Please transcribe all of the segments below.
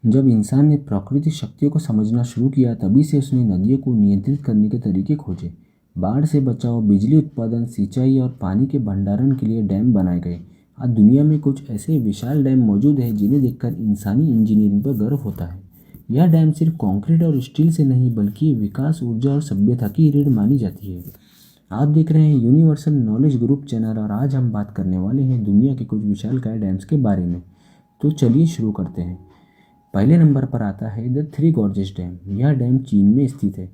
जब इंसान ने प्राकृतिक शक्तियों को समझना शुरू किया तभी से उसने नदियों को नियंत्रित करने के तरीके खोजे। बाढ़ से बचाव, बिजली उत्पादन, सिंचाई और पानी के भंडारण के लिए डैम बनाए गए। आज दुनिया में कुछ ऐसे विशाल डैम मौजूद हैं जिन्हें देखकर इंसानी इंजीनियरिंग पर गर्व होता है। यह डैम सिर्फ कंक्रीट और स्टील से नहीं बल्कि विकास, ऊर्जा और सभ्यता की रीढ़ मानी जाती है। आप देख रहे हैं यूनिवर्सल नॉलेज ग्रुप चैनल और आज हम बात करने वाले हैं दुनिया के कुछ विशालकाय डैम्स के बारे में। तो चलिए शुरू करते हैं। पहले नंबर पर आता है द थ्री गॉर्जेस डैम। यह डैम चीन में स्थित है।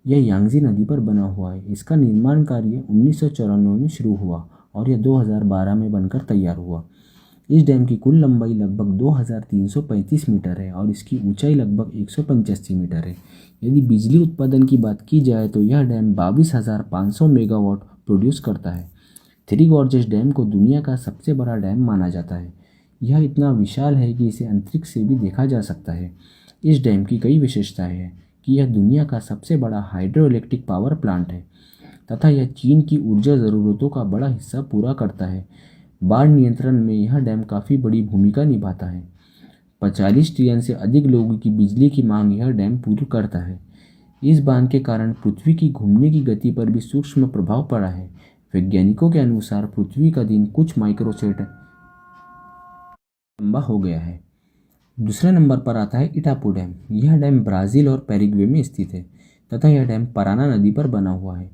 यह यांगजी नदी पर बना हुआ है। इसका निर्माण कार्य 1994 में शुरू हुआ और यह 2012 में बनकर तैयार हुआ। इस डैम की कुल लंबाई लगभग 2335 मीटर है और इसकी ऊंचाई लगभग 185 मीटर है। यदि बिजली उत्पादन की बात की जाए तो यह डैम 22,500 मेगावाट प्रोड्यूस करता है। थ्री गॉर्जेस डैम को दुनिया का सबसे बड़ा डैम माना जाता है। यह इतना विशाल है कि इसे अंतरिक्ष से भी देखा जा सकता है। इस डैम की कई विशेषताएं हैं कि यह दुनिया का सबसे बड़ा हाइड्रो इलेक्ट्रिक पावर प्लांट है तथा यह चीन की ऊर्जा ज़रूरतों का बड़ा हिस्सा पूरा करता है। बाढ़ नियंत्रण में यह डैम काफ़ी बड़ी भूमिका निभाता है। 45 ट्रिलियन से अधिक लोगों की बिजली की मांग यह डैम पूरी करता है। इस बांध के कारण पृथ्वी की घूमने की गति पर भी सूक्ष्म प्रभाव पड़ा है। वैज्ञानिकों के अनुसार पृथ्वी का दिन कुछ माइक्रोसेट लंबा हो गया है। दूसरे नंबर पर आता है इटापू डैम। यह डैम ब्राज़ील और पैराग्वे में स्थित है तथा यह डैम पराना नदी पर बना हुआ है।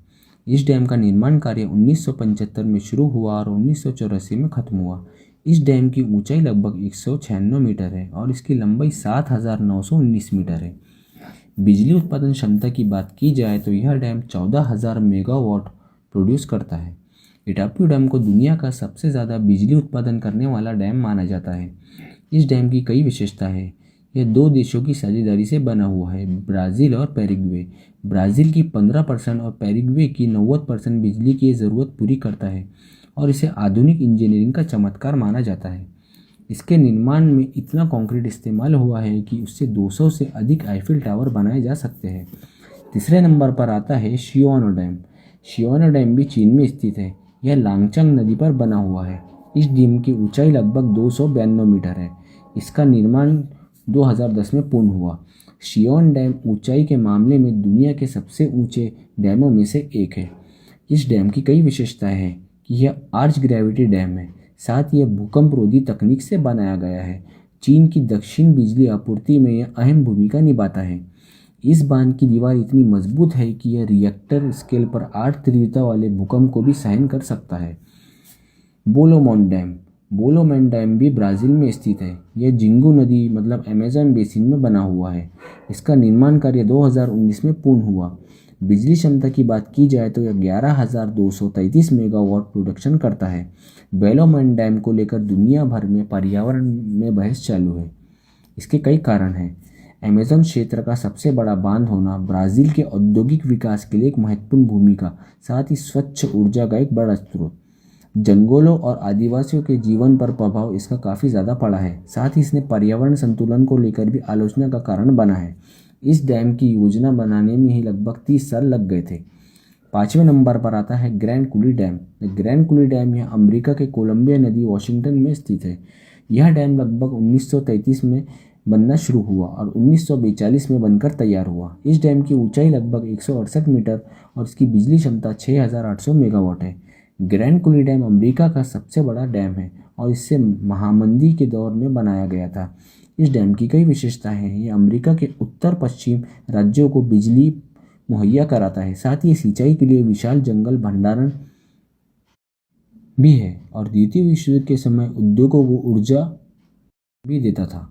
इस डैम का निर्माण कार्य 1975 में शुरू हुआ और 1984 में खत्म हुआ। इस डैम की ऊंचाई लगभग 196 मीटर है और इसकी लंबाई 7,919 मीटर है। बिजली उत्पादन क्षमता की बात की जाए तो यह डैम 14,000 मेगावाट प्रोड्यूस करता है। इटापू डैम को दुनिया का सबसे ज़्यादा बिजली उत्पादन करने वाला डैम माना जाता है। इस डैम की कई विशेषताएं हैं। यह दो देशों की साझेदारी से बना हुआ है, ब्राज़ील और पैराग्वे। ब्राज़ील की 15% और पैराग्वे की 90% बिजली की ज़रूरत पूरी करता है और इसे आधुनिक इंजीनियरिंग का चमत्कार माना जाता है। इसके निर्माण में इतना कंक्रीट इस्तेमाल हुआ है कि उससे 200 से अधिक आईफिल टावर बनाए जा सकते हैं। तीसरे नंबर पर आता है शियोनो डैम। शियोनो डैम भी चीन में स्थित है। यह लांगचंग नदी पर बना हुआ है। इस डैम की ऊंचाई लगभग 292 मीटर है। इसका निर्माण 2010 में पूर्ण हुआ। शियोन डैम ऊंचाई के मामले में दुनिया के सबसे ऊंचे डैमों में से एक है। इस डैम की कई विशेषताएं हैं कि यह आर्च ग्रेविटी डैम है, साथ ही यह भूकंप रोधी तकनीक से बनाया गया है। चीन की दक्षिण बिजली आपूर्ति में यह अहम भूमिका निभाता है। इस बांध की दीवार इतनी मजबूत है कि यह रिएक्टर स्केल पर 8 तीव्रता वाले भूकंप को भी सहन कर सकता है। बोलोमोन डैम। बोलोमोन डैम भी ब्राज़ील में स्थित है। यह जिंगू नदी मतलब अमेज़न बेसिन में बना हुआ है। इसका निर्माण कार्य 2019 में पूर्ण हुआ। बिजली क्षमता की बात की जाए तो यह 11,233 मेगावाट प्रोडक्शन करता है। बोलोमोन डैम को लेकर दुनिया भर में पर्यावरण में बहस चालू है। इसके कई कारण हैं। अमेज़न क्षेत्र का सबसे बड़ा बांध होना, ब्राज़ील के औद्योगिक विकास के लिए एक महत्वपूर्ण भूमिका, साथ ही स्वच्छ ऊर्जा का एक बड़ा स्रोत। जंगलों और आदिवासियों के जीवन पर प्रभाव इसका काफ़ी ज़्यादा पड़ा है। साथ ही इसने पर्यावरण संतुलन को लेकर भी आलोचना का कारण बना है। इस डैम की योजना बनाने में ही लगभग 30 साल लग गए थे। पाँचवें नंबर पर आता है ग्रैंड कुली डैम। ग्रैंड कुली डैम यह अमेरिका के कोलंबिया नदी वाशिंगटन में स्थित है। यह डैम लगभग 1933 में बनना शुरू हुआ और 1942 में बनकर तैयार हुआ। इस डैम की ऊंचाई लगभग 168 मीटर और इसकी बिजली क्षमता 6,800 मेगावाट है। ग्रैंड कुली डैम अमेरिका का सबसे बड़ा डैम है और इसे महामंदी के दौर में बनाया गया था। इस डैम की कई विशेषताएं हैं। ये अमेरिका के उत्तर पश्चिम राज्यों को बिजली मुहैया कराता है, साथ ही सिंचाई के लिए विशाल जंगल भंडारण भी है और द्वितीय विश्व युद्ध के समय उद्योगों को ऊर्जा भी देता था।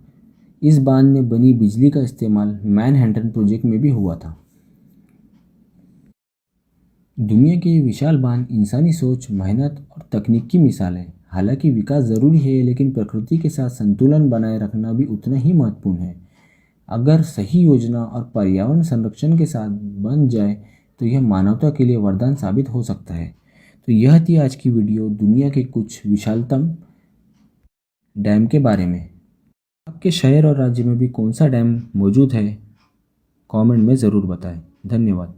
इस बांध में बनी बिजली का इस्तेमाल मैनहट्टन प्रोजेक्ट में भी हुआ था। दुनिया के ये विशाल बांध इंसानी सोच, मेहनत और तकनीक की मिसाल है। हालांकि विकास ज़रूरी है, लेकिन प्रकृति के साथ संतुलन बनाए रखना भी उतना ही महत्वपूर्ण है। अगर सही योजना और पर्यावरण संरक्षण के साथ बन जाए तो यह मानवता के लिए वरदान साबित हो सकता है। तो यह थी आज की वीडियो दुनिया के कुछ विशालतम डैम के बारे में। आपके शहर और राज्य में भी कौन सा डैम मौजूद है, कमेंट में ज़रूर बताएं। धन्यवाद।